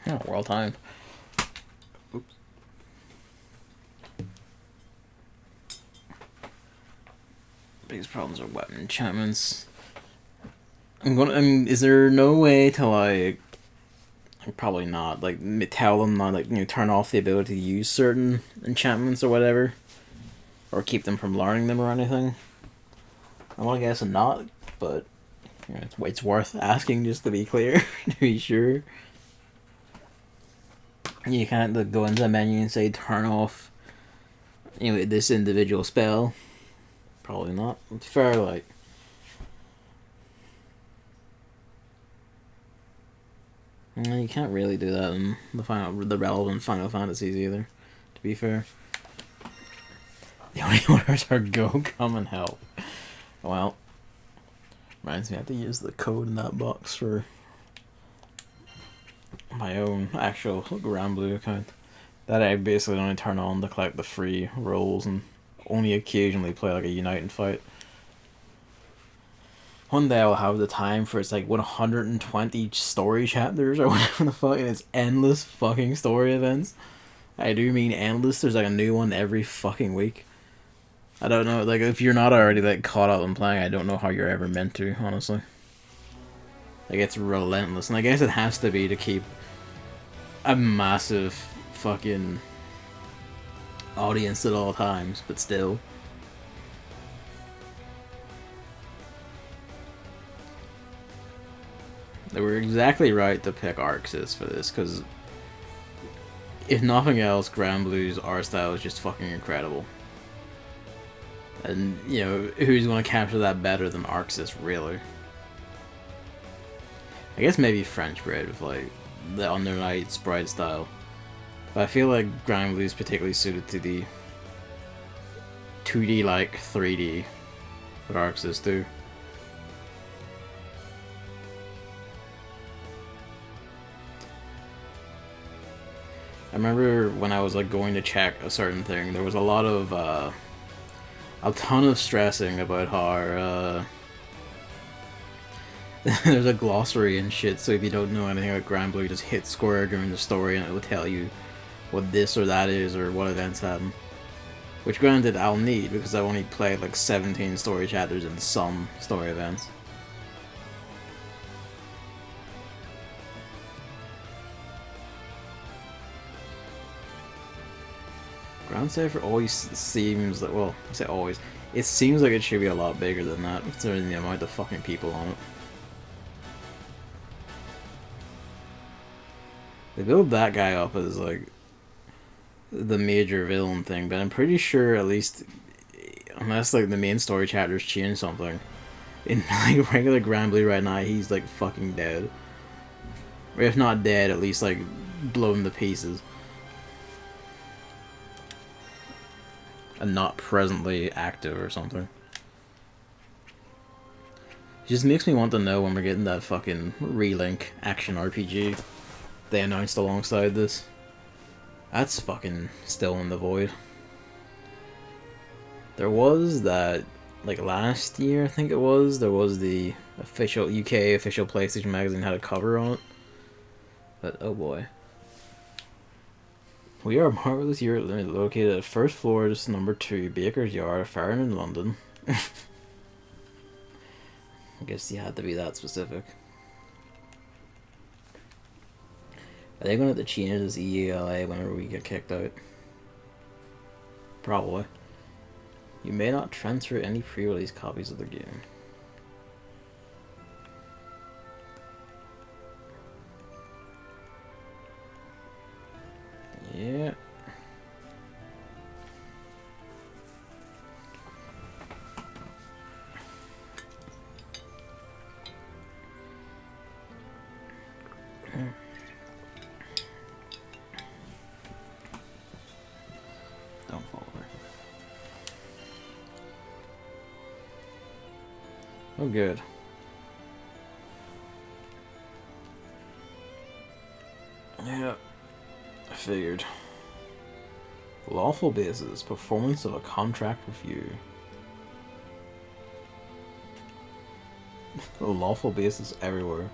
Oh, well timed. Oops. Biggest problems are weapon enchantments. is there no way to like? Probably not. Like tell them not like turn off the ability to use certain enchantments or whatever, or keep them from learning them or anything. I want to guess not, but it's worth asking just to be clear, to be sure. You can't like, go into the menu and say turn off, this individual spell. Probably not. It's fair, like. You can't really do that in the relevant Final Fantasies either, to be fair. The only orders are go, come, and help. Well, reminds me I have to use the code in that box for my own actual Granblue account. That I basically only turn on to collect the free rolls and only occasionally play like a Unite and Fight. One day I'll have the time for it's like 120 story chapters or whatever the fuck, and it's endless fucking story events. I do mean endless. There's like a new one every fucking week. I don't know, like if you're not already like caught up in playing, I don't know how you're ever meant to, honestly. Like it's relentless, and I guess it has to be to keep a massive fucking audience at all times, but still. They were exactly right to pick Arxis for this, because if nothing else, Granblue's art style is just fucking incredible. And, who's going to capture that better than Arxis, really? I guess maybe French Bread with, like, the Undernight sprite style. But I feel like Granblue's particularly suited to the 2D, like, 3D with Arxis, too. I remember when I was like going to check a certain thing, there was a lot of a ton of stressing about how there's a glossary and shit, so if you don't know anything about Granblue, you just hit square during the story and it will tell you what this or that is or what events happen. Which granted I'll need because I've only played like 17 story chapters and some story events. Ground Cipher always seems like, well, I say always, it seems like it should be a lot bigger than that, considering the amount of fucking people on it. They build that guy up as, like, the major villain thing, but I'm pretty sure, at least, unless, like, the main story chapters change something, in, like, regular Granblue right now, he's, like, fucking dead. Or if not dead, at least, like, blown to pieces. And not presently active or something. It just makes me want to know when we're getting that fucking Relink action RPG they announced alongside this. That's fucking still in the void. There was that, like last year I think it was, there was the official UK official PlayStation magazine had a cover on it. But oh boy. We are Marvelous Europe Limited, located at first floor, just number 2, Baker's Yard, Farron in London. I guess you had to be that specific. Are they going to have to change this EALA whenever we get kicked out? Probably. You may not transfer any pre-release copies of the game. Yeah. Don't fall over. Oh, good. Yeah. I figured. Lawful basis. Performance of a contract review. Lawful basis everywhere.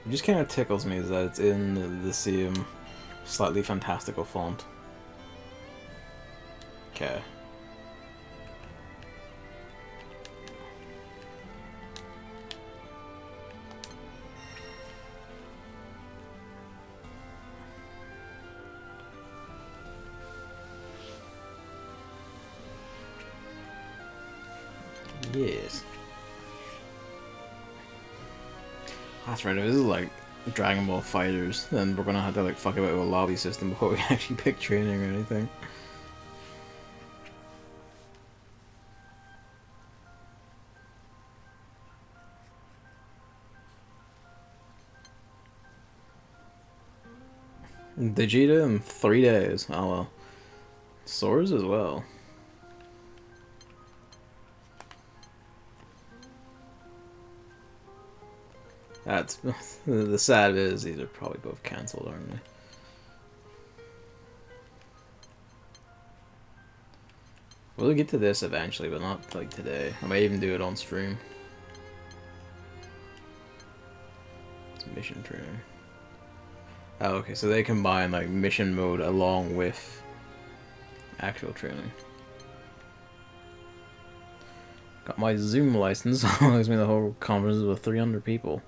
It just kind of tickles me that it's in the same slightly fantastical font. Okay. Yes. That's right, if this is like Dragon Ball Fighters, then we're gonna have to like fuck about with a lobby system before we actually pick training or anything. Vegeta in 3 days. Oh well. Swords as well. That's the sad bit is these are probably both cancelled, aren't they? We'll get to this eventually, but not like today. I might even do it on stream. It's mission training. Oh, okay, so they combine like mission mode along with actual training. Got my Zoom license, allows me the whole conference with 300 people.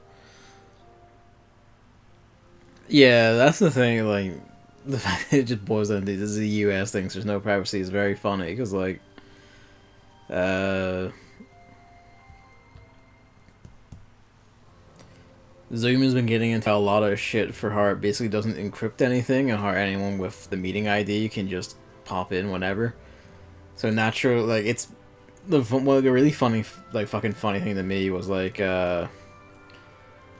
Yeah, that's the thing, like, the fact that it just boils down to this is a US thing, so there's no privacy is very funny, because, like, Zoom has been getting into a lot of shit for how it basically doesn't encrypt anything, and how anyone with the meeting ID can just pop in whenever. So natural, like, it's, the really funny, like, fucking funny thing to me was, like,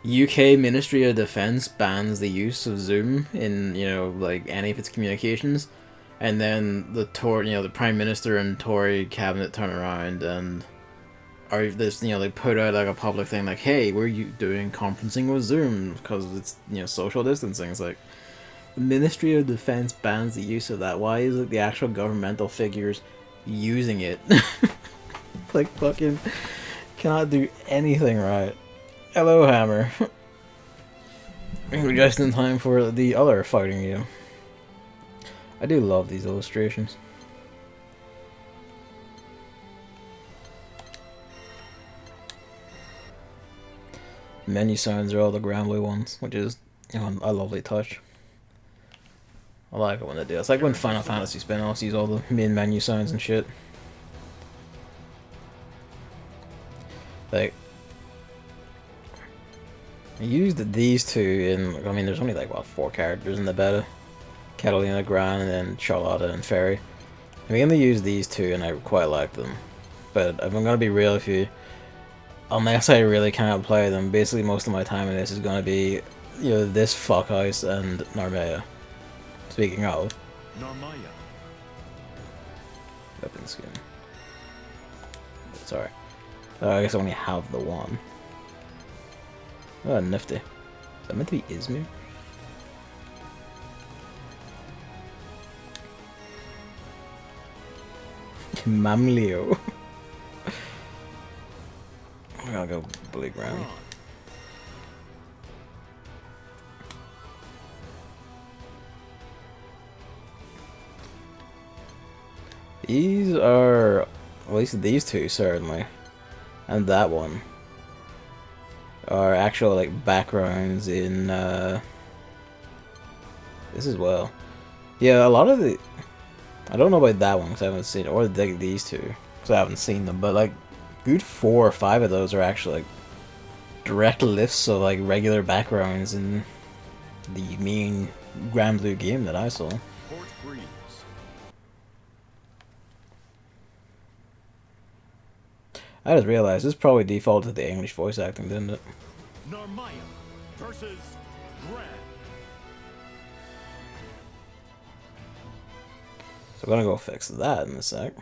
UK Ministry of Defense bans the use of Zoom in, you know, like any of its communications, and then the the Prime Minister and Tory cabinet turn around and are this, you know, they put out like a public thing like, hey, we're doing conferencing with Zoom because it's, you know, social distancing. It's like the Ministry of Defense bans the use of that. Why is it the actual governmental figures using it? Like fucking cannot do anything right. Hello, Hammer. We're just in time for the other fighting game. I do love these illustrations. Menu signs are all the Granblue ones, which is, you know, a lovely touch. I like it when they do. It's like when Final Fantasy spin-offs use all the main menu signs and shit. Like, I used these two in, I mean, there's only like, what, 4 characters in the beta? Catalina, Gran, and then Charlotta and Fairy. I mainly use these two, and I quite like them. But if I'm gonna be real with you, unless I really can't play them, basically most of my time in this is gonna be, you know, this Fuckhouse and Narmaya. Speaking of Narmaya. weapon skin. Sorry. I guess I only have the one. Oh, nifty. Is that meant to be Izmir? Mamlio. I'm gonna go Bully Ground. These are, at least these two certainly, and that one are actual like backgrounds in this as well. Yeah, a lot of the, I don't know about that one because I haven't seen it, or these two because I haven't seen them, but like good 4 or 5 of those are actually like direct lifts of like regular backgrounds in the main Granblue game that I saw. I just realized this probably defaulted to the English voice acting, didn't it? Narmaya versus Gran. So I'm gonna go fix that in a sec.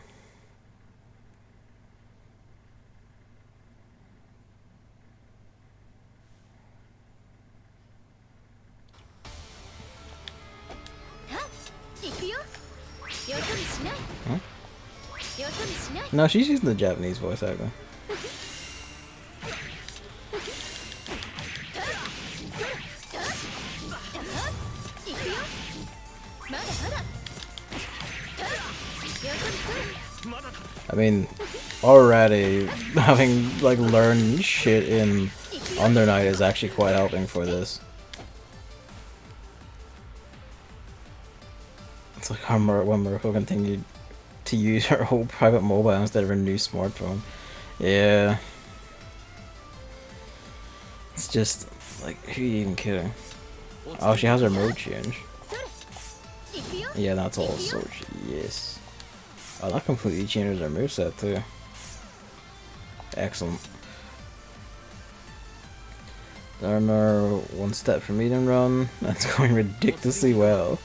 Huh? No, she's using the Japanese voice actor. mean, already having like learned shit in Under Night is actually quite helping for this. It's like how when Mirko continued to use her whole private mobile instead of her new smartphone. Yeah. It's just like, who are you even kidding? Oh, she has her mode change. Yeah, that's also yes. Oh, that completely changes her moveset too. Excellent. Dharma, one step from medium run. That's going ridiculously well.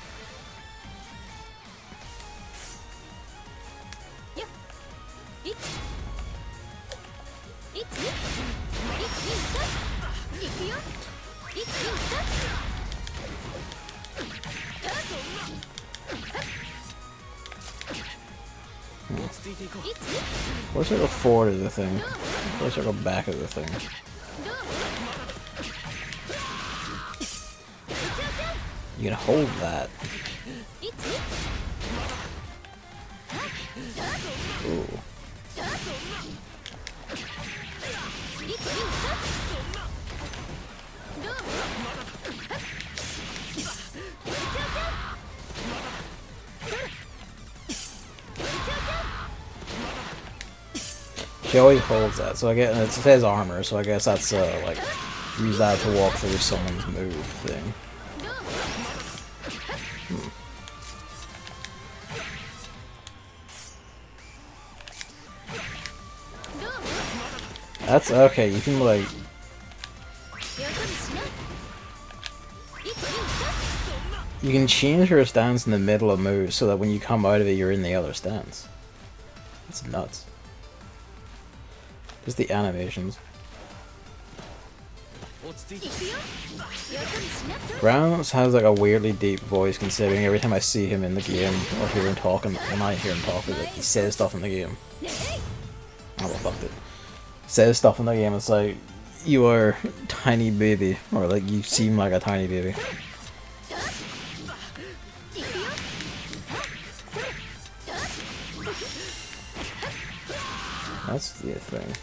Or circle forward of the thing. Or circle back of the thing. You can hold that. Ooh. She always holds that, so I guess it says armor, so I guess that's like use that to walk through someone's move thing. That's okay. You can like. You can change her stance in the middle of moves so that when you come out of it, you're in the other stance. That's nuts. Just the animations. Browns has like a weirdly deep voice considering every time I see him in the game or hear him talking, when I hear him talk, like he says stuff in the game. Oh well, fucked it. Says stuff in the game, it's like, you are tiny baby, or like you seem like a tiny baby. That's the thing.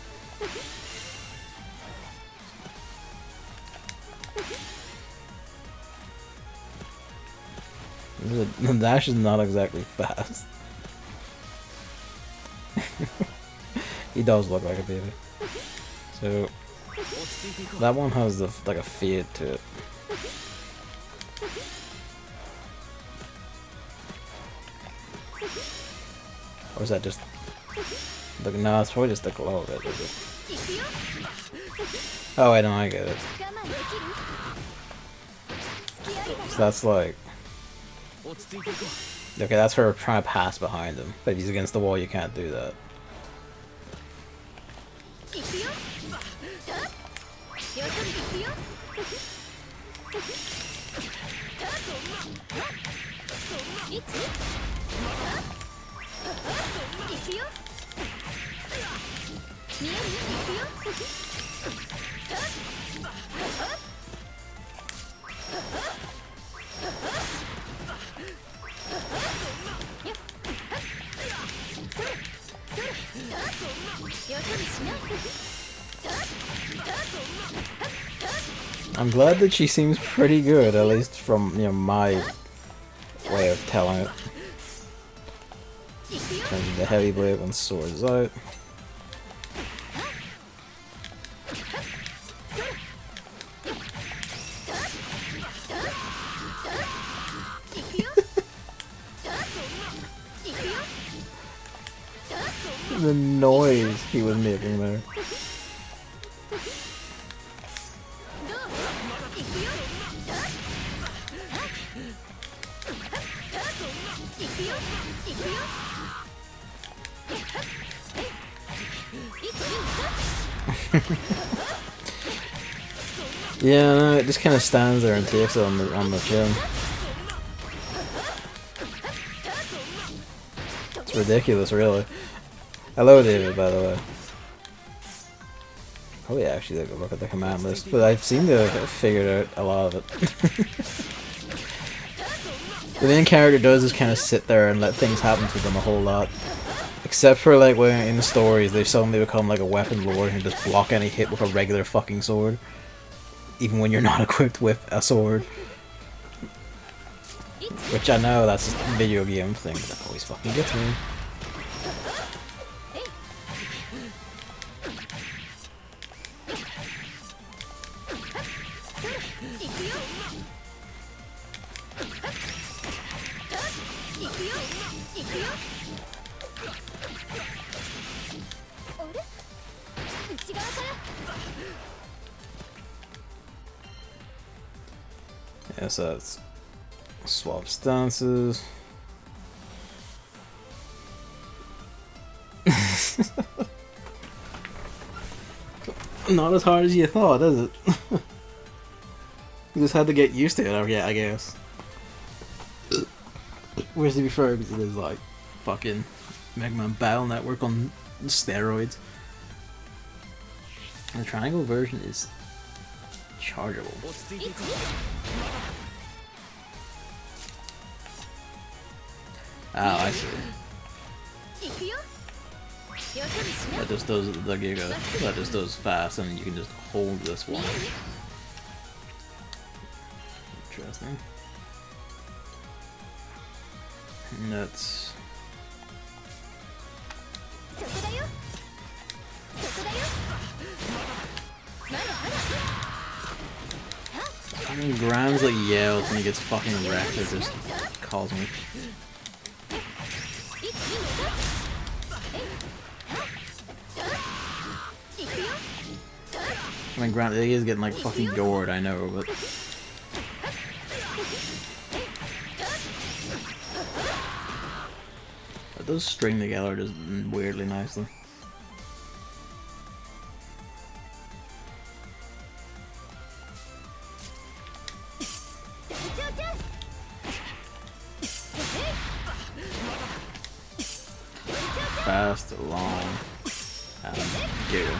The dash is not exactly fast. He does look like a baby. So that one has the like a fade to it. Or is that just look? No, it's probably just the glow of it. Is it? Oh wait, no, I get it. So that's like. Okay, that's her trying to pass behind him, but if he's against the wall, you can't do that. I'm glad that she seems pretty good, at least from, you know, my way of telling it. In terms of the heavy blade when sword is out. The noise he was making there. Yeah, no, it just kind of stands there and takes it on the chin. It's ridiculous, really. Hello, David, by the way. Probably actually take a look at the command list, but I seem to have figured out a lot of it. The main character does is kind of sit there and let things happen to them a whole lot. Except for like when in the stories they suddenly become like a weapon lord and just block any hit with a regular fucking sword. Even when you're not equipped with a sword. Which I know that's a video game thing, but that always fucking gets me. Yeah, so that's swap stances. Not as hard as you thought, is it? You just had to get used to it, yeah, I guess. Whereas to be fair, because it is like fucking Mega Man Battle Network on steroids. And the triangle version is chargeable. Oh, I see. That just does the Giga. That just does fast, and you can just hold this one. Interesting. Nuts. Fucking Grimes like yells and he gets fucking wrecked. It just calls me. I mean, granted, he is getting like fucking gored, I know, but. But those string together just weirdly nicely. Fast, long, and Giga.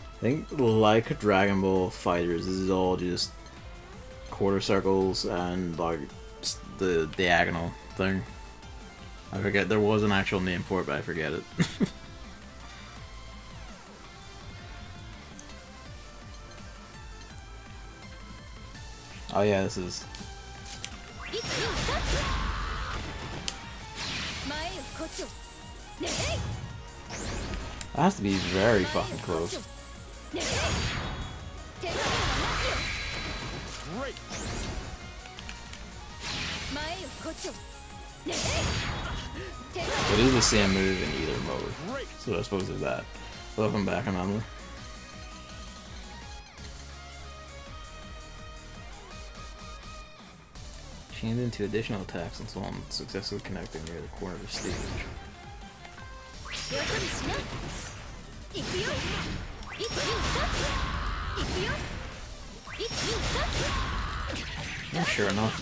I think, like Dragon Ball Fighters, this is all just quarter circles and like the diagonal thing. I forget, there was an actual name for it, but I forget it. Oh yeah, this is. That has to be very fucking close. It is the same move in either mode, so I suppose it's that. Welcome back, Anomaly. Chained into additional attacks and so on, successfully connecting near the corner of the stage. Yeah, sure enough.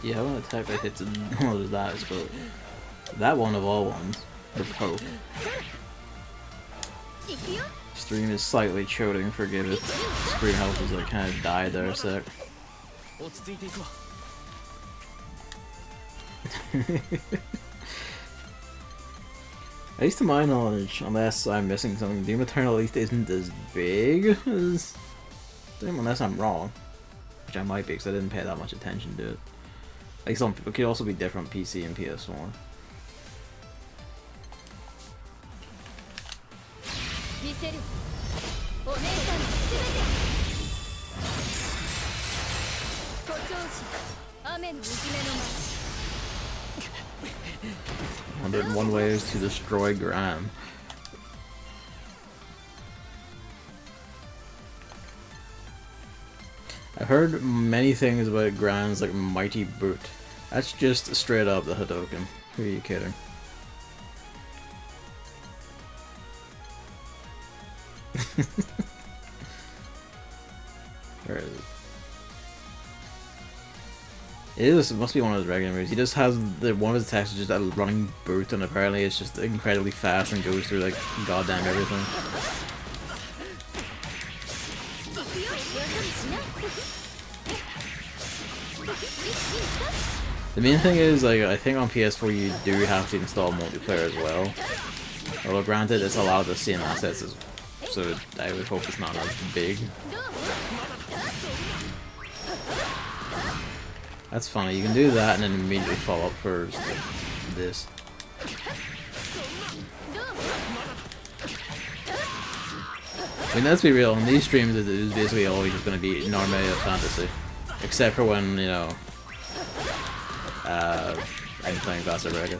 Yeah, I want to attack that hits one of those eyes, but that one of all ones, the Pope. Stream is slightly choking, forgive it. Screen health is like kind of died there a sec. At least to my knowledge, unless I'm missing something, Doom Eternal at least isn't as big as Doom, unless I'm wrong. Which I might be, because I didn't pay that much attention to it. Like some people, it could also be different PC and PS4. "101 ways to destroy Gran." I've heard many things about Gran's like mighty boot. That's just straight up the Hadoken. Who are you kidding? Where is it? It must be one of his regular moves. He just has one of his attacks is just a running boot, and apparently it's just incredibly fast and goes through like goddamn everything. The main thing is, like, I think on PS4 you do have to install multiplayer as well. Although granted, it's a lot of the same assets, so I would hope it's not as big. That's funny, you can do that and then immediately follow up for this. I mean, let's be real, in these streams it is basically always just going to be Narmaya fantasy. Except for when, you know, I'm playing Vaseraga.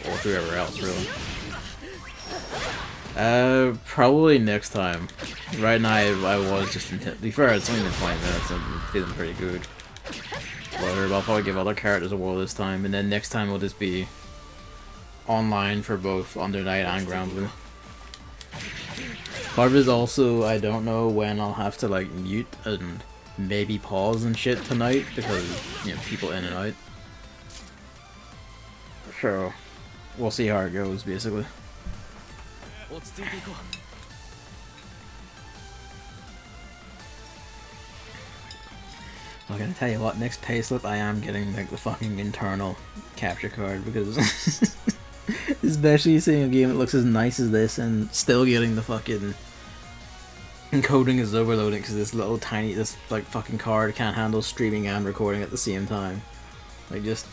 Or whoever else, really. Probably next time. Right now, I was just to be fair, it's only been 20 minutes and I'm feeling pretty good. But I'll probably give other characters a whirl this time, and then next time will just be online for both Under Night and Granblue. Part of it is also, I don't know when I'll have to like mute and maybe pause and shit tonight because, you know, people in and out. So, we'll see how it goes, basically. I'm gonna tell you what, next payslip I am getting like the fucking internal capture card because especially seeing a game that looks as nice as this and still getting the fucking encoding is overloading because this like fucking card can't handle streaming and recording at the same time. Like, just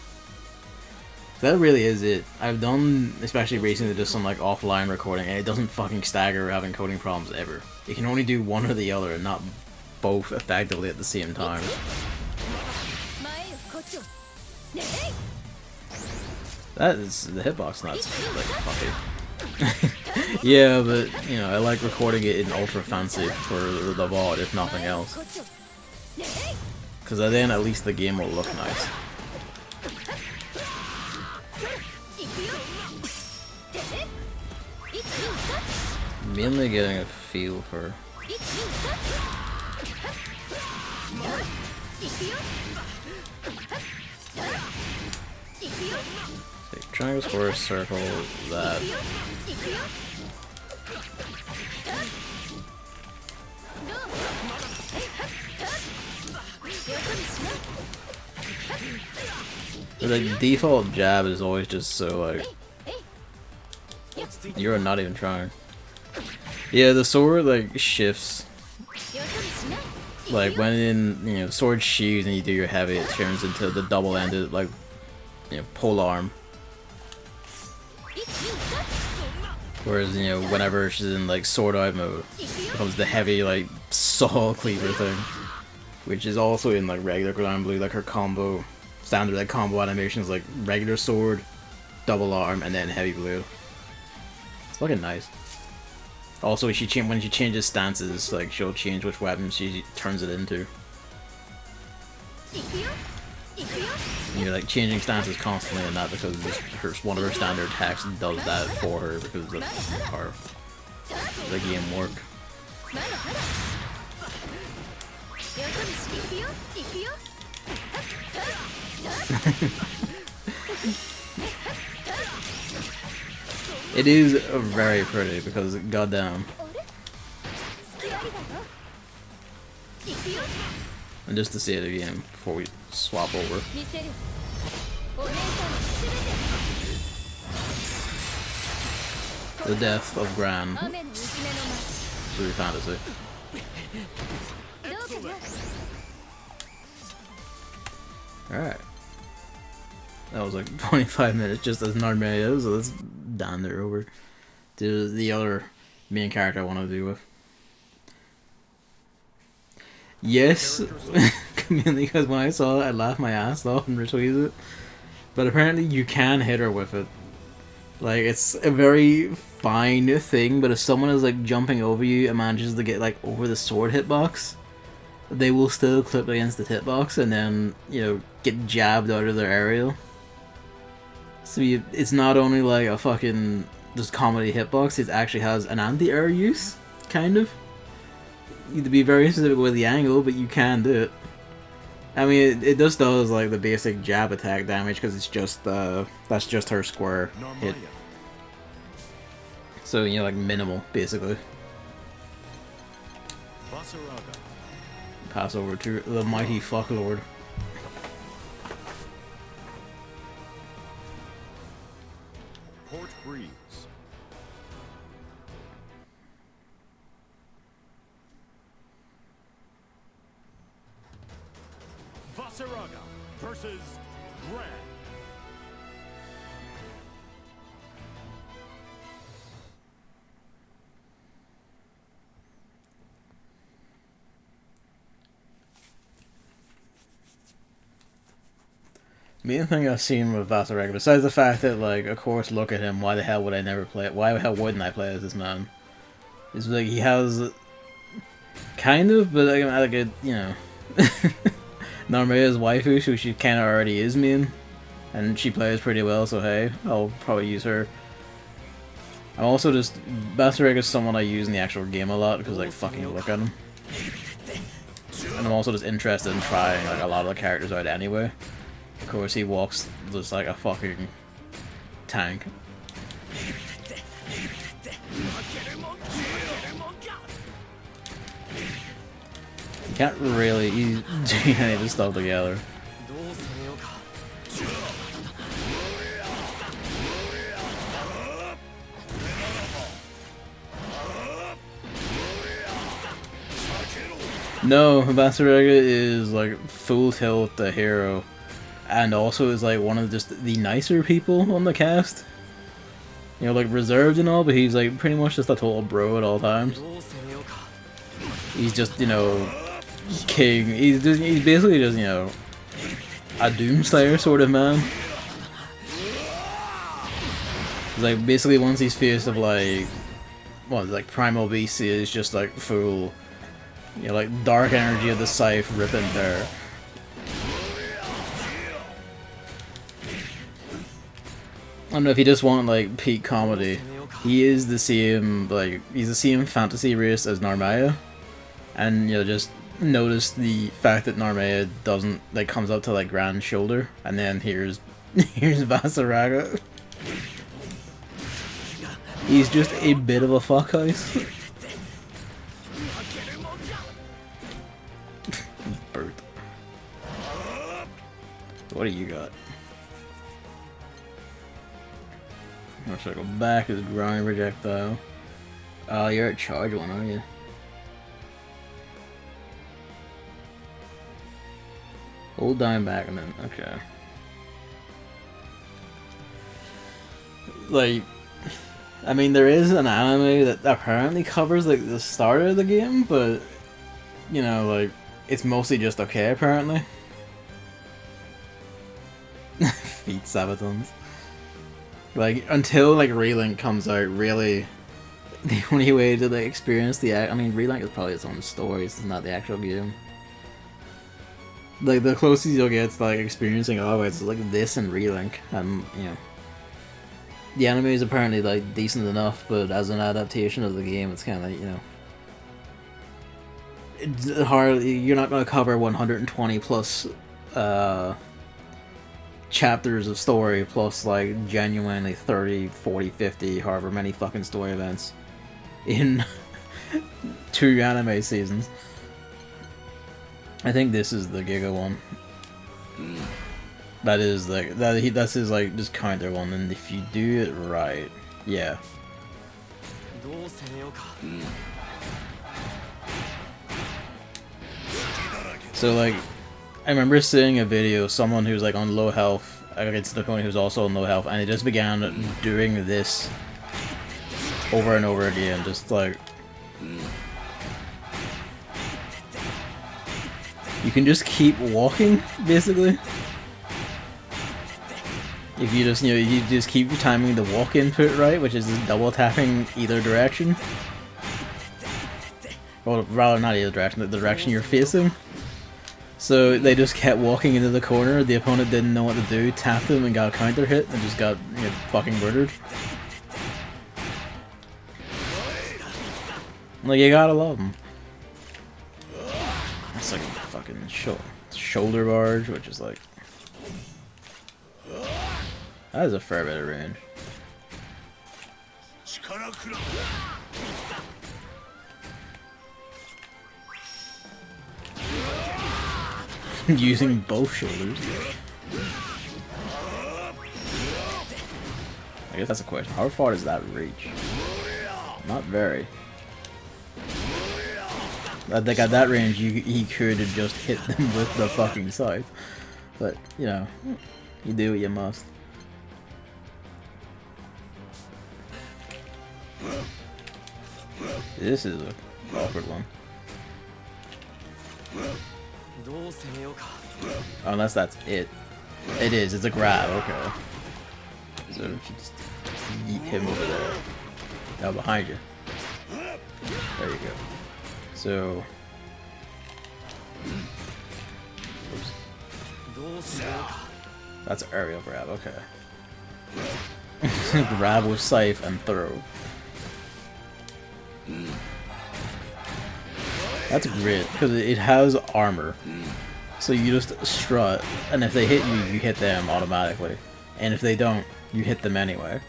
that really is it. I've done, especially recently, just some like offline recording and it doesn't fucking stagger having coding problems ever. You can only do one or the other and not both effectively at the same time. That is the hitbox nuts, like fucking. Yeah, but you know, I like recording it in ultra fancy for the VOD if nothing else. Cause then at least the game will look nice. Mainly getting a feel for triangle, square, circle, that. The default jab is always just so like, you're not even trying. Yeah, the sword like shifts. Like when you know, sword sheaths and you do your heavy, it turns into the double-ended like, you know, pole arm. Whereas, you know, whenever she's in like sword out mode, it becomes the heavy like saw cleaver thing, which is also in like regular Granblue. Like her combo, standard like combo animation is like regular sword, double arm, and then heavy blue. It's fucking nice. Also, when she changes stances, like she'll change which weapon she turns it into. You're like changing stances constantly in that because one of her standard attacks does that for her because of how the game work. It is very pretty because goddamn. And just to see it again before we swap over. The death of Gran. Through fantasy. Alright. That was like 25 minutes just as Narmaya, so let's down there over to the other main character I want to do with. Yes, mainly because when I saw it, I laughed my ass off and retweeted it. But apparently you can hit her with it. Like, it's a very fine thing, but if someone is like jumping over you and manages to get like over the sword hitbox, they will still clip against the hitbox and then, you know, get jabbed out of their aerial. So it's not only like a fucking just comedy hitbox, it actually has an anti-air use, kind of. You have to be very specific with the angle, but you can do it. I mean, it just does like the basic jab attack damage because it's just that's just her square hit. Narmaya. So, you know, like minimal basically. Vaseraga. Pass over to the mighty fucklord. Port Breeze. Vaseraga versus Gran. Main thing I've seen with Vaseraga, besides the fact that, like, of course, look at him, why the hell would I never play it? Why the hell wouldn't I play as this man? Is like, he has, kind of, but like a, you know, Narmaya's waifu, who she kind of already is main, and she plays pretty well, so hey, I'll probably use her. I'm also just, Vaseraga is someone I use in the actual game a lot, because, like, fucking look at him. And I'm also just interested in trying, like, a lot of the characters out anyway. Of course, he walks just like a fucking tank. You can't really do any of this stuff together. No, Vaseraga is like full tilt the hero. And also is like one of just the nicer people on the cast. You know, like reserved and all, but he's like pretty much just a total bro at all times. He's just, you know, king. He's basically just, you know, a doomslayer sort of man. He's like basically once he's faced of like, well, like primal beast is just like full, you know, like dark energy of the scythe ripping there. I don't know if you just want like peak comedy. He is the same, like he's the same fantasy race as Narmaya, and you know just notice the fact that Narmaya doesn't like comes up to like Gran's shoulder, and then here's Vaseraga. He's just a bit of a fuckhouse. Bird. What do you got? Or should I go back as ground projectile? Oh, you're at charge one, aren't you? Hold down back and then, okay. Like, I mean, there is an anime that apparently covers like the start of the game, but you know, like it's mostly just okay apparently. Feet sabatons. Like, until, like, Relink comes out, really, the only way to, like, experience the I mean, Relink is probably its own story, it's not the actual game. Like, the closest you'll get to, like, experiencing all it's, like, this and Relink, and, you know. The anime is apparently, like, decent enough, but as an adaptation of the game, it's kind of, you know. It's hard, you're not going to cover 120 plus, chapters of story plus like genuinely 30, 40, 50, however many fucking story events in 2 anime seasons. I think this is the Giga one. That is like that's his like just counter one, and if you do it right, yeah. So like I remember seeing a video of someone who's like on low health against an opponent who's also on low health, and he just began doing this over and over again, just like you can just keep walking basically. If you just, you know, you just keep timing the walk input right, which is just double tapping either direction. Well, rather not either direction, the direction you're facing. So they just kept walking into the corner, the opponent didn't know what to do, tapped them and got a counter hit, and just got, you know, fucking murdered. Like, you gotta love them. That's like a fucking short. Shoulder barge, which is like that is a fair bit of range. Using both shoulders. I guess that's a question. How far does that reach? Not very. I think at that range, he could have just hit them with the fucking scythe. But, you know, you do what you must. This is an awkward one. Unless that's it. It is, it's a grab, okay. So if you just yeet him over there. Now behind you. There you go. So... Oops. That's an aerial grab, okay. Grab with scythe and throw. That's great, because it has armor. So you just strut, and if they hit you, you hit them automatically. And if they don't, you hit them anyway.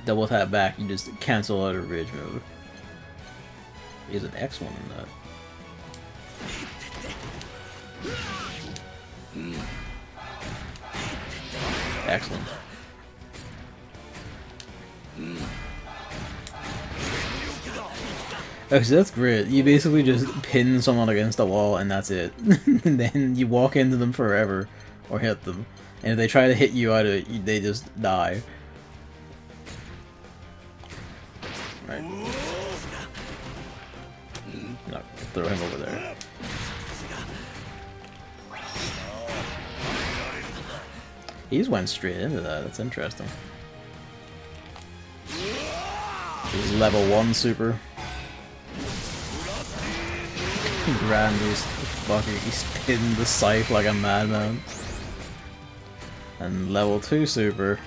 Double tap back, you just cancel out a ridge move. There's an X one in that. Excellent. Okay, so that's great. You basically just pin someone against a wall and that's it. And then you walk into them forever, or hit them. And if they try to hit you out of it, they just die. Right. No, throw him over there. He just went straight into that. That's interesting. He's level 1 super. Granblue's fucking spinning the scythe like a madman. And level 2 super.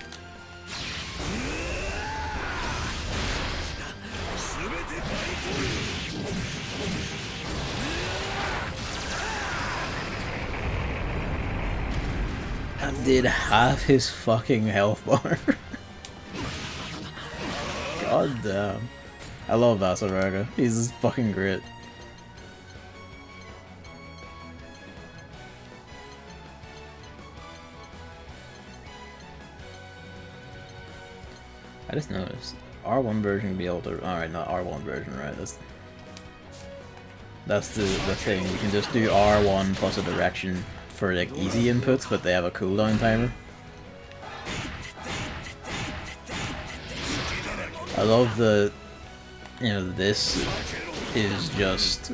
And did half his fucking health bar. God damn. I love Vaseraga. He's just fucking great. I just noticed R1 version can be able to. Alright, not R1 version, right? That's the thing. You can just do R1 plus a direction for like easy inputs, but they have a cooldown timer. I love the, you know, this is just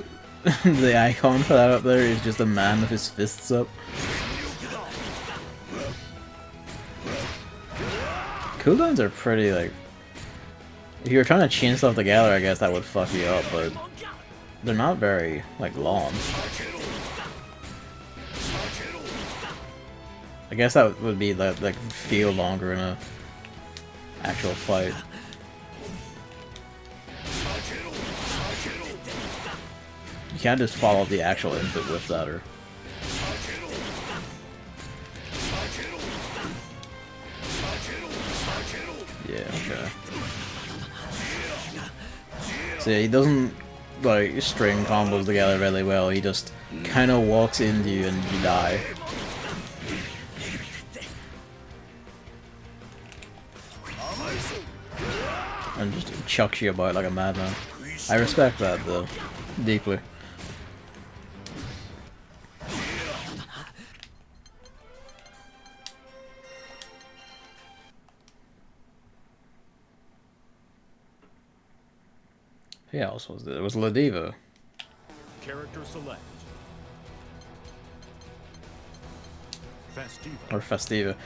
the icon for that up there is just a man with his fists up. Cooldowns are pretty, like, if you were trying to chain stuff together, I guess that would fuck you up, but they're not very, like, long. I guess that would be, like feel longer in a actual fight. You can't just follow the actual input with that, or... Yeah, okay. So yeah, he doesn't like string combos together really well, he just kind of walks into you and you die. And just chucks you about like a madman. I respect that though, deeply. Who else was there? It was Ladiva. Character select. Festiva. Or Festiva.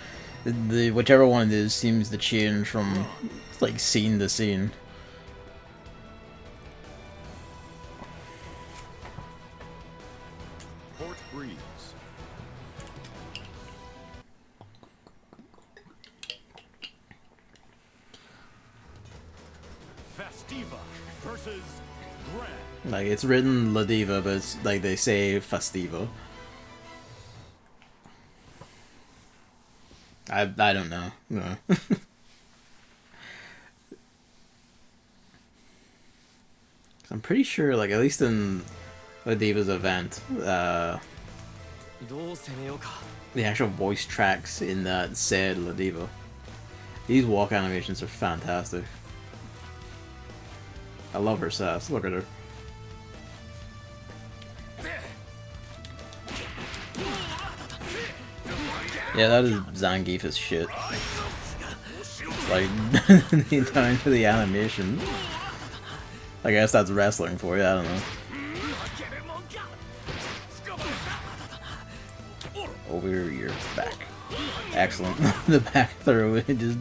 The whichever one it is seems to change from like scene to scene. Port Breeze. Festiva versus Grand. Like, it's written Ladiva, but it's like they say Festiva. I don't know. No. I'm pretty sure, like, at least in Ladiva's event, the actual voice tracks in that said Ladiva. These walk animations are fantastic. I love her sass. Look at her. Yeah, that is Zangief as shit. Like, down to the animation. I guess that's wrestling for you, I don't know. Over your back. Excellent. The back throw, it just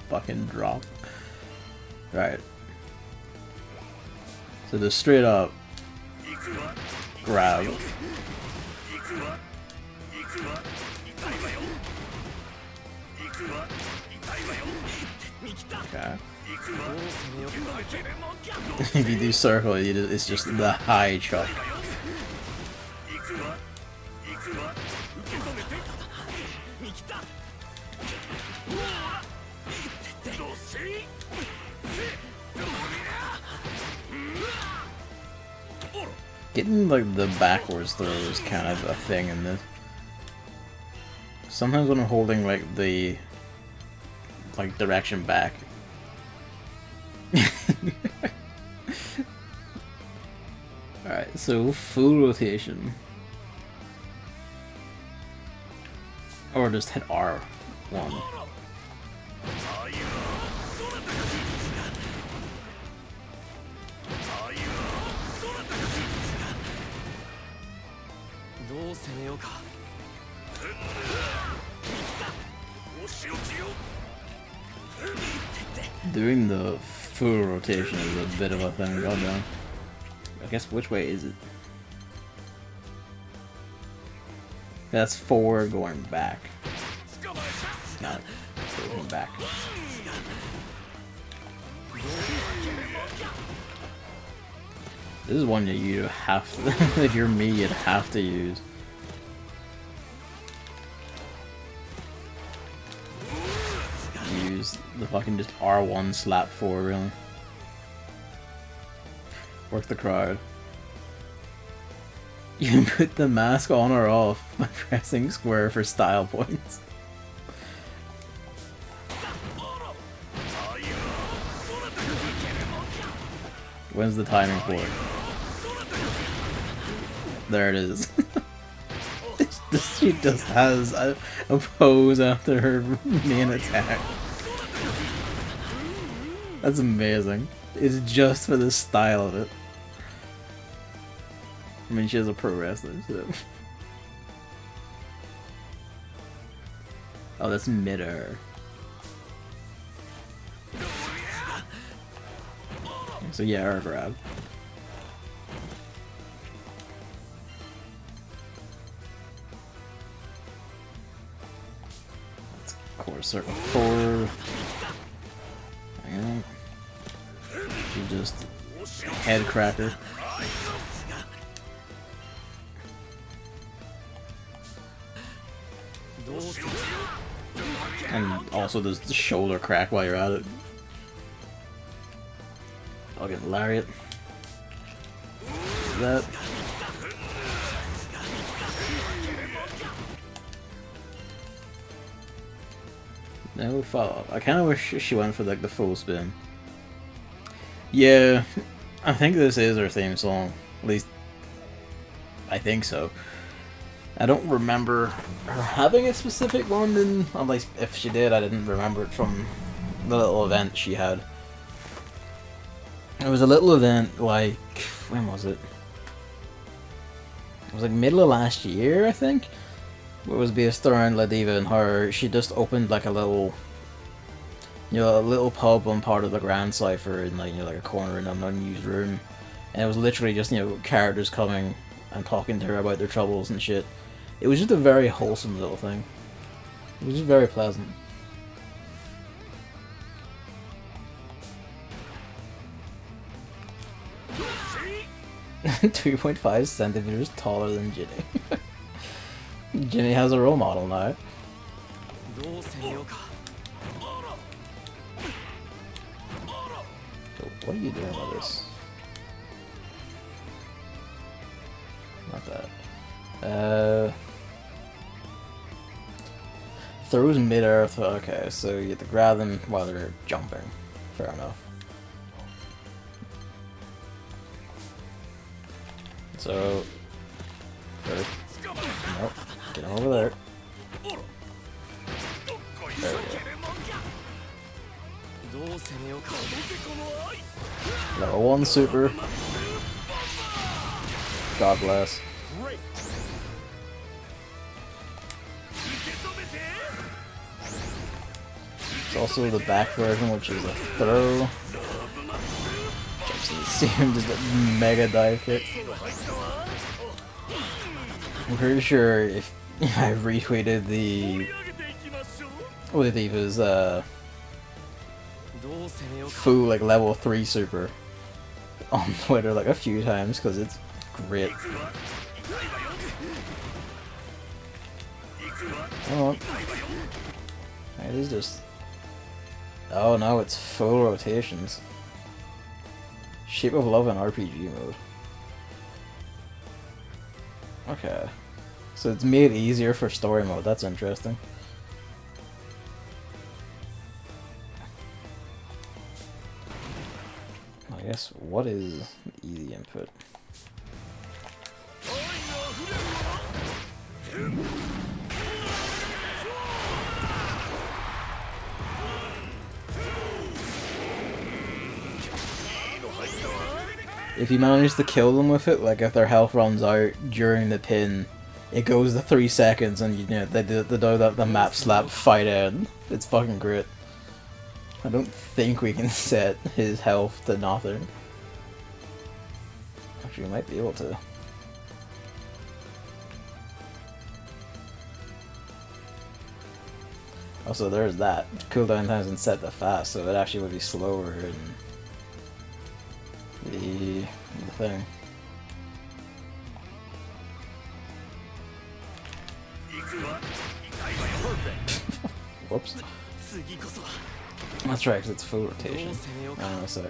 fucking dropped. Right. So the straight up grab. Okay. If you do circle, it's just the high chop. Getting like the backwards throw is kind of a thing in this. Sometimes when I'm holding like the direction back. Alright, so full rotation. Or just hit R1. Doing the full rotation is a bit of a thing. Goddamn. I guess which way is it? That's forward going back. Not going back. This is one that you have to, if you're me, you'd have to use. Use the fucking just R1 slap forward, really. Work the crowd. You can put the mask on or off by pressing square for style points. When's the timing for it? There it is. She just has a pose after her main attack. That's amazing. It's just for the style of it. I mean, she is a pro wrestler, so. Oh, that's mid-air. So yeah, air grab. Let's core circle forward. Hang on. She just head cracker. And also there's the shoulder crack while you're at it. I'll get lariat. That. No follow-up. I kind of wish she went for like the full spin. Yeah, I think this is her theme song. At least, I think so. I don't remember her having a specific one, and at least if she did, I didn't remember it from the little event she had. It was a little event, like, when was it? It was like middle of last year, I think. It was based around Ladiva and her. She just opened like a little, you know, a little pub on part of the Grand Cipher in like, you know, like a corner in an unused room. And it was literally just, you know, characters coming and talking to her about their troubles and shit. It was just a very wholesome little thing. It was just very pleasant. 2.5 centimeters taller than Ginny. Ginny has a role model now. So what are you doing with this? Not that. Throws mid-air. Okay, so you have to grab them while they're jumping. Fair enough. So, first, nope, get him over there. There we go. Level 1 super. God bless. It's also the back version, which is a throw. See him just a mega dive kick. I'm pretty sure if I retweeted the Ladiva's full like level 3 super on Twitter like a few times because it's great. Come on. It is just. Oh no, it's full rotations. Shape of Love in RPG mode. Okay. So it's made easier for story mode, that's interesting. I guess, what is easy input? If you manage to kill them with it, like if their health runs out during the pin, it goes to 3 seconds and you know they do the map slap fight end. It's fucking great. I don't think we can set his health to nothing. Actually, we might be able to. Also, there's that. Cooldown time isn't set to fast, so it actually would be slower and the thing. Whoops. That's right, because it's full rotation. Hang on a sec.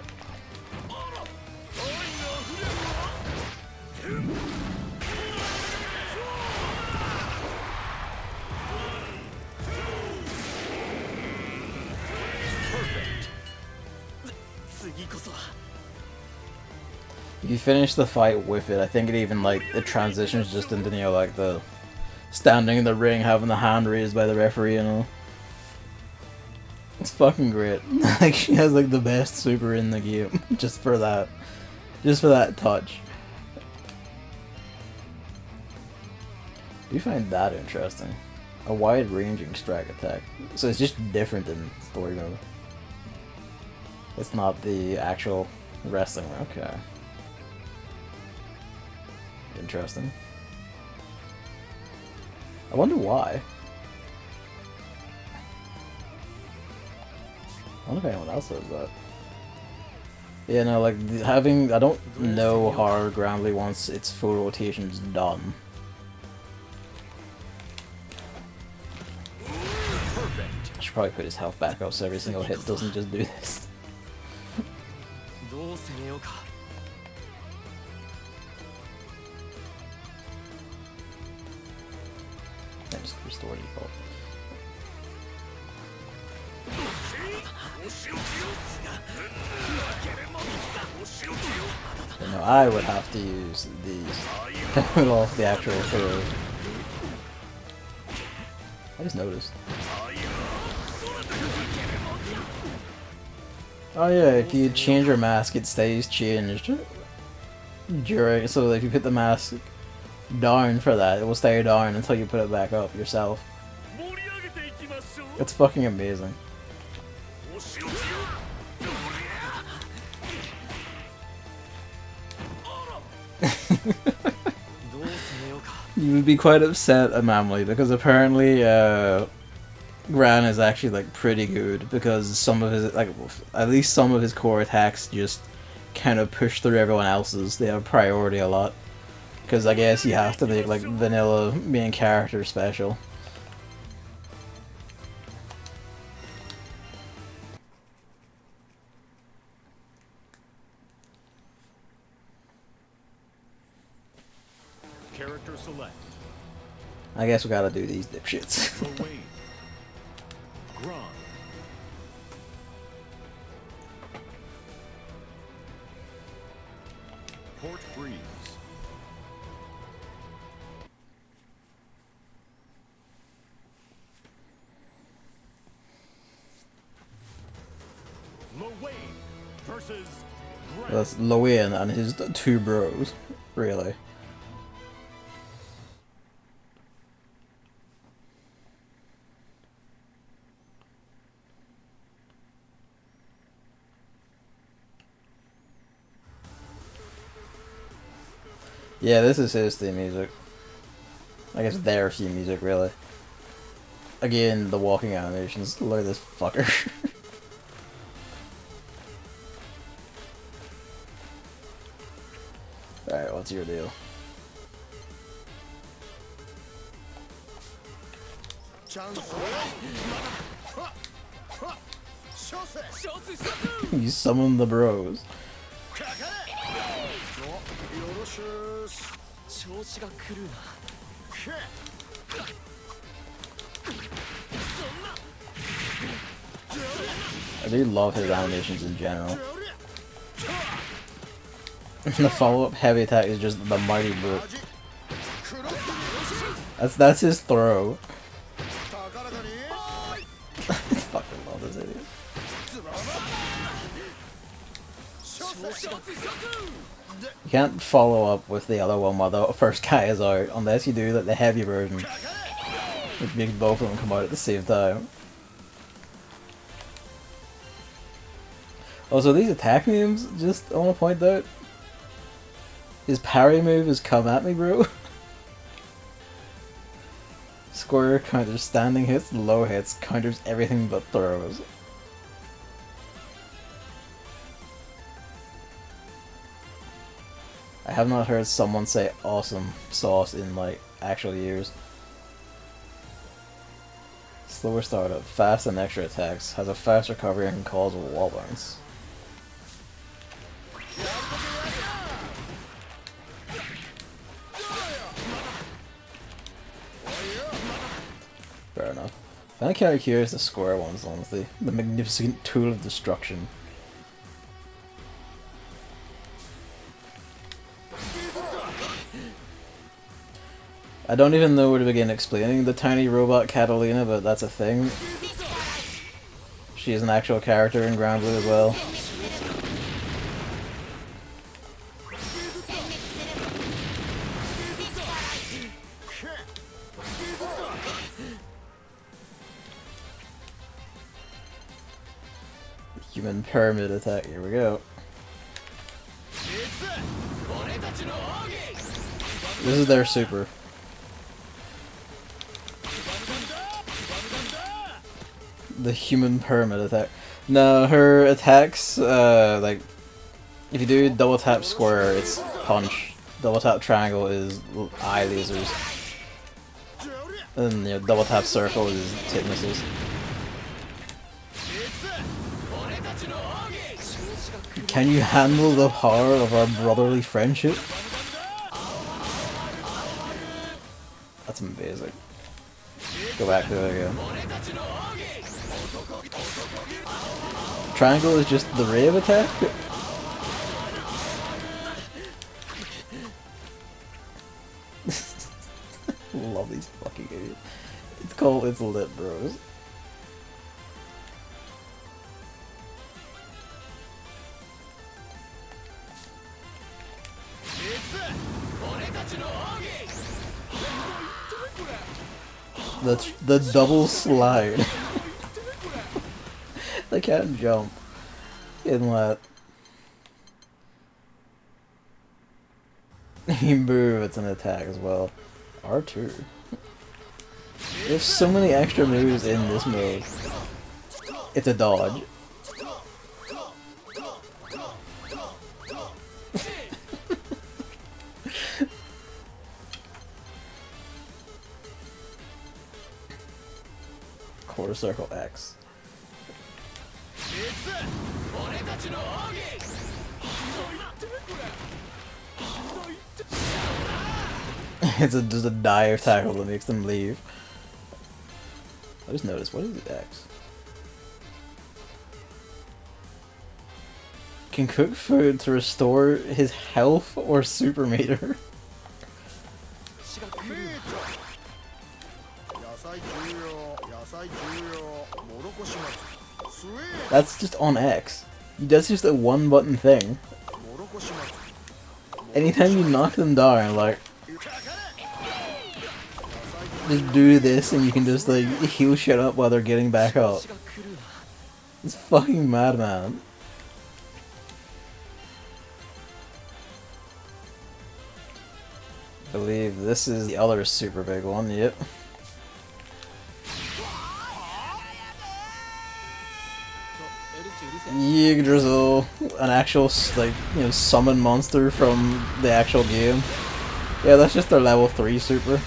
If you finish the fight with it, I think it even like it transitions just into, you know, like the standing in the ring, having the hand raised by the referee and all. It's fucking great. Like she has like the best super in the game just for that touch. Do you find that interesting? A wide-ranging strike attack. So it's just different in story mode. It's not the actual wrestling. Okay. Interesting. I wonder why. I wonder if anyone else does that. Yeah, no, like, having... I don't know how Granblue wants its full rotations done. I should probably put his health back up so every single hit doesn't just do this. I just restore default. You know, I would have to use these to pull off the actual throw. I just noticed. Oh yeah, if you change your mask, it stays changed during. So if you put the mask down for that, it will stay down until you put it back up yourself. It's fucking amazing. You would be quite upset at Mamley because apparently Gran is actually like pretty good because some of his, like, at least some of his core attacks just kind of push through everyone else's. They have priority a lot. Because I guess you have to make like vanilla main character special. Character select. I guess we gotta do these dipshits. Lowain. Gron. Port Breeze. Lowain versus That's Lowain and his two bros, really. Yeah, this is his theme music. I guess their theme music, really. Again, the walking animations. Look at this fucker. Alright, what's your deal? You summon the bros. I do love his animations in general. The follow-up heavy attack is just the mighty boot. That's his throw. I fucking love this idiot. You can't follow up with the other one while the first guy is out, unless you do like the heavy version, which makes both of them come out at the same time. Also, these attack names, just I want to point out, his parry move is come at me, bro. Square counters standing hits, low hits, counters everything but throws. I have not heard someone say awesome sauce in like actual years. Slower startup, fast and extra attacks, has a fast recovery and can cause wall bounce. Fair enough. I'm kind of curious the square ones, honestly. The magnificent tool of destruction. I don't even know where to begin explaining the tiny robot Catalina, but that's a thing. She is an actual character in Granblue as well. Human pyramid attack, here we go. This is their super. The human pyramid attack. No, her attacks, like, if you do double tap square, it's punch. Double tap triangle is eye lasers. And you know, double tap circle is tip missiles. Can you handle the power of our brotherly friendship? That's amazing. Go back to it again. Triangle is just the rave attack? Love these fucking idiots. It's called It's Lit, bros. The double slide. They can't jump in that. You move, it's an attack as well. R2. There's so many extra moves in this mode. It's a dodge. circle X. It's just a dive tackle that makes them leave. I just noticed, what is the X? Can cook food to restore his health or super meter. That's just on X. That's just a one button thing. Anytime you knock them down, like, just do this and you can just like heal shit up while they're getting back up. It's fucking mad, man. I believe this is the other super big one, yep. Yggdrasil, an actual, like, you know, summon monster from the actual game. Yeah, that's just their level 3 super.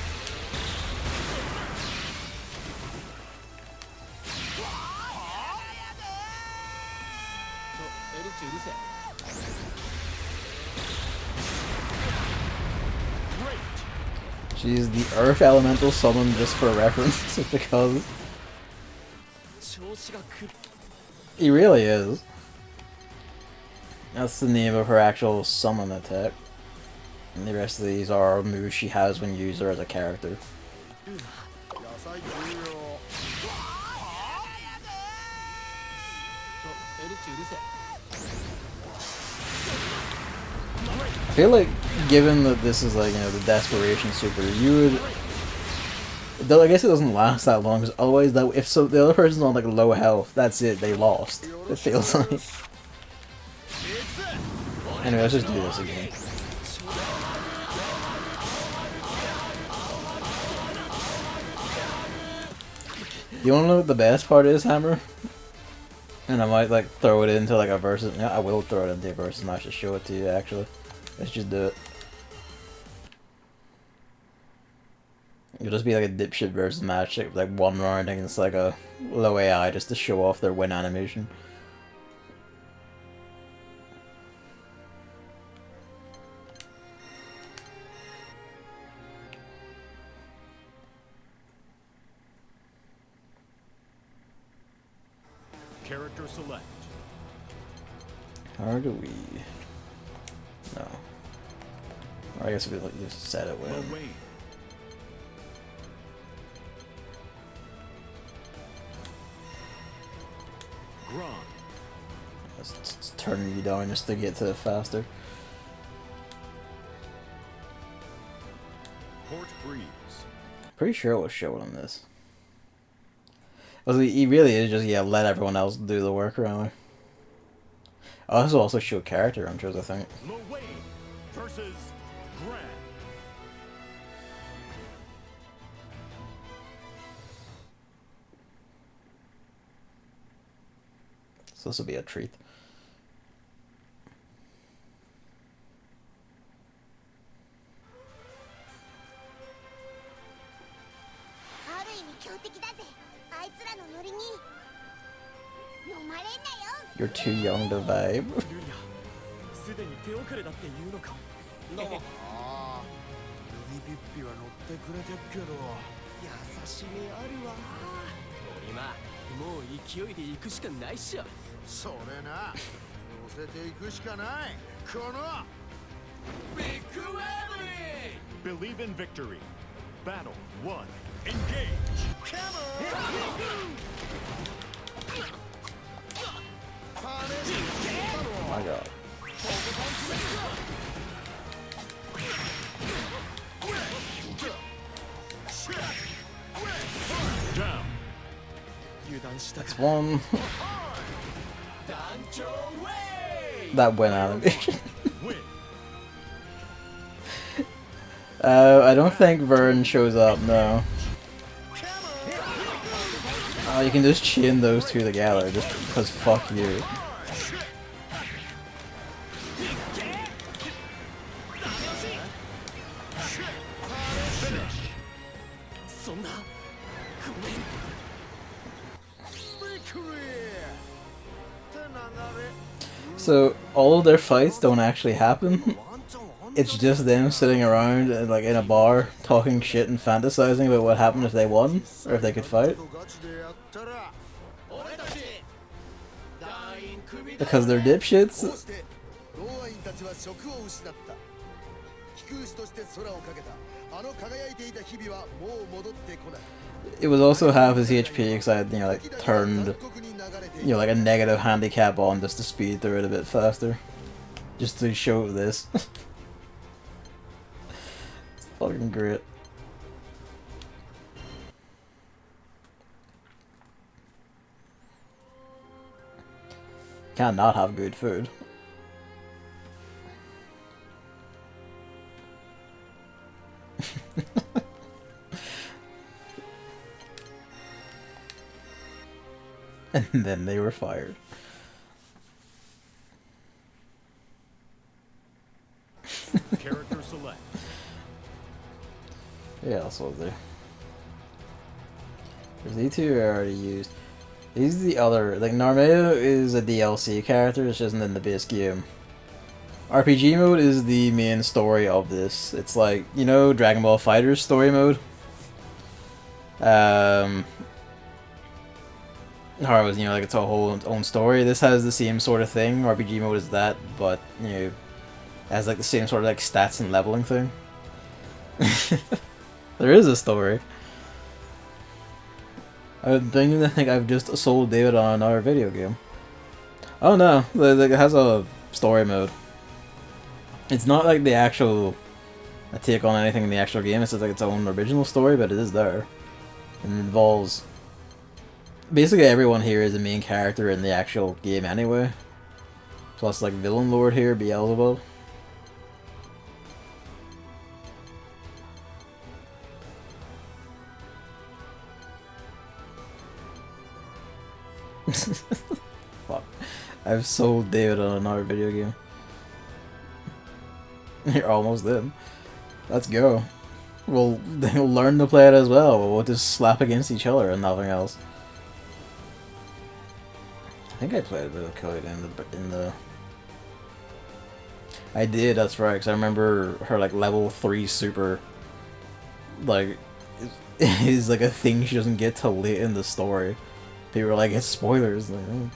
She's the Earth Elemental summon just for reference, just because. He really is. That's the name of her actual summon attack. And the rest of these are moves she has when you use her as a character. I feel like, given that this is like, you know, the Desperation Super, you would... Though I guess it doesn't last that long, because otherwise, that if so, the other person's on like low health, that's it, they lost. It feels like. Anyway, let's just do this again. You wanna know what the best part is, Hammer? And I might like throw it into like a versus. Yeah, I will throw it into a versus match to show it to you. Actually, let's just do it. It'll just be like a dipshit versus match, like one round against like a low AI just to show off their win animation. Character select. How do we... No. Or I guess we just set it with... Lowain. Let's turn you down just to get to it faster. Port Breeze. Pretty sure it was showing on this. He really is just, yeah, let everyone else do the work around me. Oh, this will also show character intros, I think. Lowain versus Gran. So this will be a treat. You're too young to vibe. Believe in victory. Battle 1. Engage. Oh my god. Down. That's one. That went animation. I don't think Vern shows up, no. Oh, you can just chain those two together, just because fuck you. So all of their fights don't actually happen. It's just them sitting around like in a bar talking shit and fantasizing about what happened if they won or if they could fight. Because they're dipshits. It was also half his HP because I had, like turned, like a negative handicap on just to speed through it a bit faster. Just to show this. It's fucking great. Can't not have good food. And then they were fired. Character select. Yeah, that's what they. These two are already used. These are the other. Like, Narmaya is a DLC character, which isn't in the base game. RPG mode is the main story of this. It's like, Dragon Ball FighterZ story mode. How it was, like it's a whole own story. This has the same sort of thing. RPG mode is that, but, has like the same sort of like stats and leveling thing. There is a story. I don't even think I've just sold David on another video game. Oh no, it has a story mode. It's not like the actual take on anything in the actual game. It's just like its own original story, but it is there. And it involves basically everyone here is a main character in the actual game anyway. Plus like villain lord here, Beelzebub. Fuck. I've sold David on another video game. You're almost in. Let's go. We'll learn to play it as well. We'll just slap against each other and nothing else. I think I played a bit of Code in the... I did, that's right, because I remember her like level 3 super, like, is like a thing she doesn't get till late in the story. People are like, it's spoilers. Like, oh,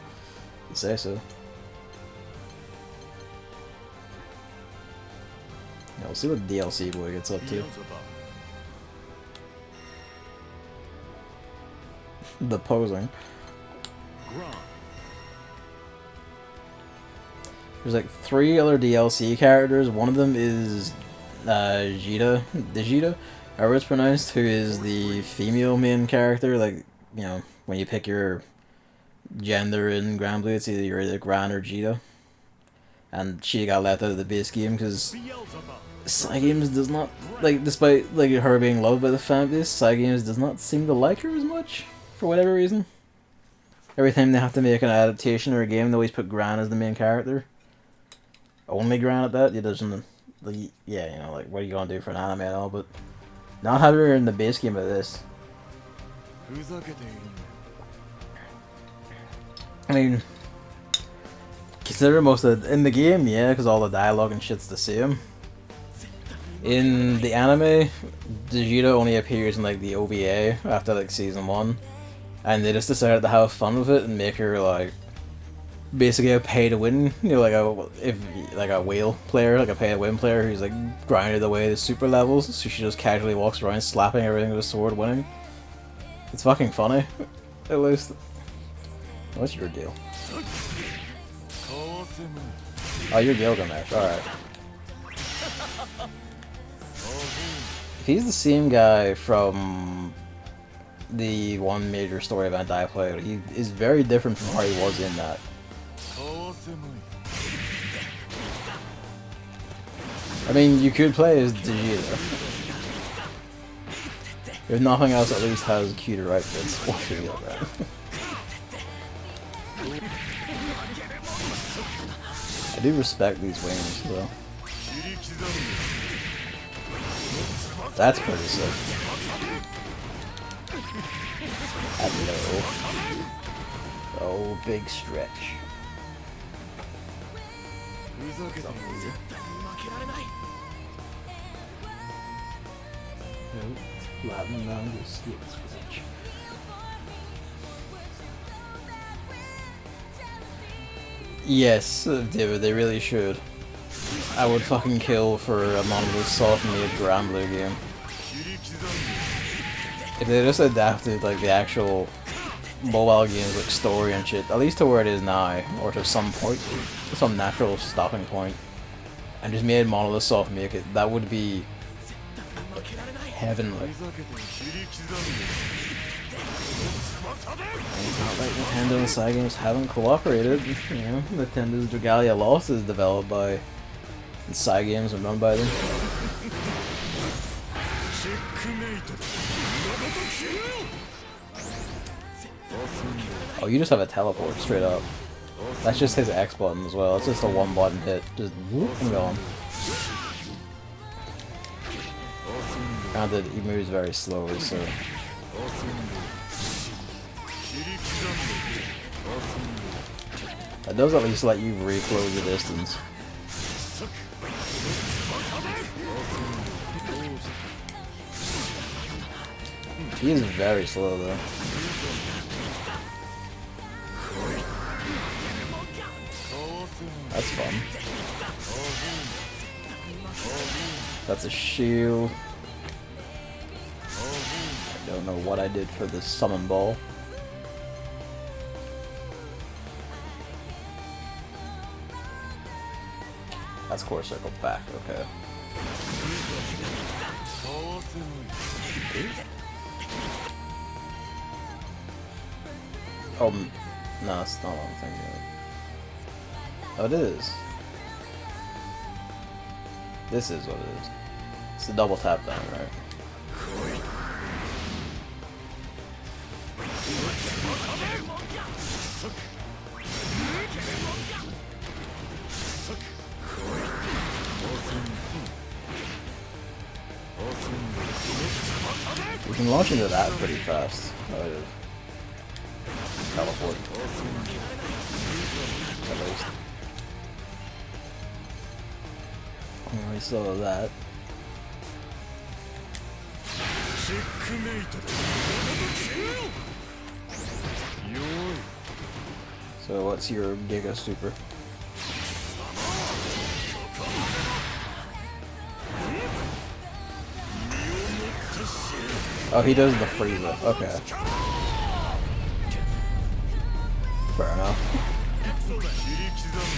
you say so. Yeah, we'll see what DLC boy gets up to. The posing. There's like 3 other DLC characters. One of them is Digita, however it's pronounced, who is the female main character. Like, when you pick your gender in Granblue, it's either you're either Gran or Jita. And she got left out of the base game because Cygames does not, like, despite like her being loved by the fanbase, Cygames does not seem to like her as much for whatever reason. Every time they have to make an adaptation or a game, they always put Gran as the main character. Only Gran at that. It doesn't, like, yeah, like what are you gonna do for an anime and all, but not having her in the base game of this. I mean, consider most of in the game, yeah, because all the dialogue and shit's the same. In the anime, Digita only appears in like the OVA after like season 1, and they just decided to have fun with it and make her like basically a pay-to-win, like a whale player, like a pay-to-win player who's like grinded away to super levels, so she just casually walks around slapping everything with a sword, winning. It's fucking funny, at least. What's your deal? Oh, you're Gilgamesh, alright. If he's the same guy from the one major story event I played, he is very different from how he was in that. I mean, you could play as Digita. If nothing else, at least has cuter outfits. Or should like that. I do respect these wings, though. That's pretty sick. Hello. Oh, big stretch. Latin language skills French. Yes, they really should. I would fucking kill for a monolith soft-made Granblue game. If they just adapted like the actual mobile games like story and shit, at least to where it is now, or to some point, some natural stopping point, and just made monolith soft make it, that would be heavenly. It's not like Nintendo and Side Games haven't cooperated. You know, Nintendo's Dragalia Lost is developed by Side Games and run by them. Oh, you just have a teleport straight up. That's just his X button as well. It's just a one button hit. Just whoop and gone. Granted, he moves very slowly, so. That does at least let you reclose the distance. He is very slow though. That's fun. That's a shield. I don't know what I did for this summon ball. That's core circle back, okay. Oh, no, it's not what I'm thinking of. Oh, it is. This is what it is. It's the double tap down, right? We can launch into that pretty fast. Oh, it is. Teleport. At least. We saw that. So what's your Giga Super? Oh, he does the Frieza. Okay. Fair enough.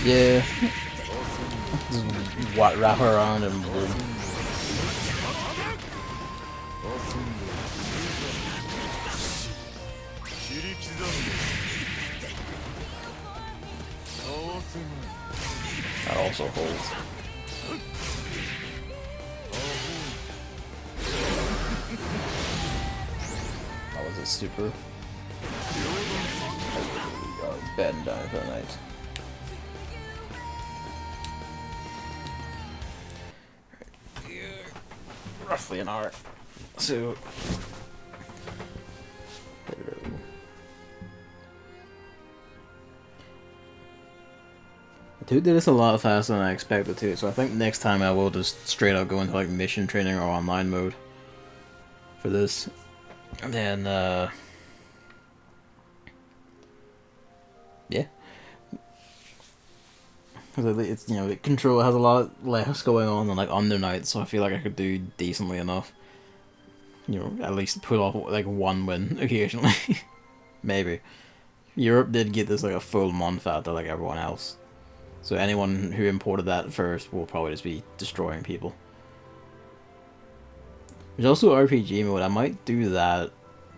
Yeah. Just wrap her around and boom. That also holds. That was a super. Bed and die for the night. Roughly an hour. So. Dude did this a lot faster than I expected to, so I think next time I will just straight up go into like mission training or online mode for this. And then yeah. Because it's, you know, the control has a lot less going on than like Under Night, so I feel like I could do decently enough. You know, at least pull off like one win occasionally. Maybe. Europe did get this like a full month out there like everyone else. So anyone who imported that first will probably just be destroying people. There's also RPG mode. I might do that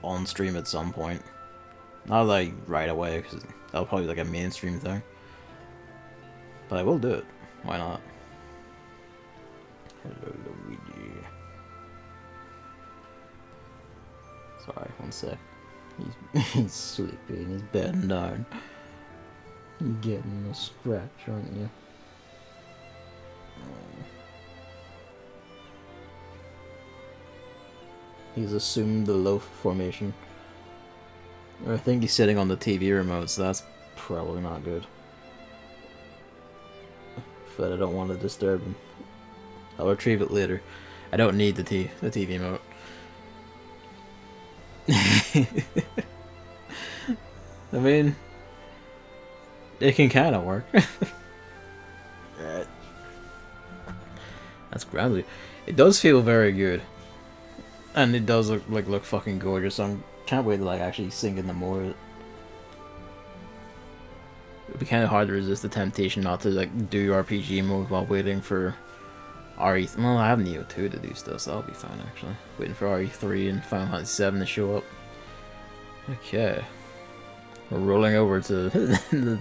on stream at some point. Not like right away, because that'll probably be like a mainstream thing. But I will do it. Why not? Hello, Luigi. Sorry, one sec. He's sleeping. He's bedding down. You're getting a stretch, aren't you? He's assumed the loaf formation. I think he's sitting on the TV remote, so that's probably not good. but I don't want to disturb him. I'll retrieve it later. I don't need the TV remote. I mean, it can kind of work. Alright. That's Granblue. It does feel very good. And it does look fucking gorgeous, so I can't wait to like actually sink into more of it. It'd be kind of hard to resist the temptation not to like do RPG mode while waiting for RE. Well, I have Neo 2 to do still, so that'll be fine actually. Waiting for RE3 and Final Fantasy 7 to show up. Okay. We're rolling over to the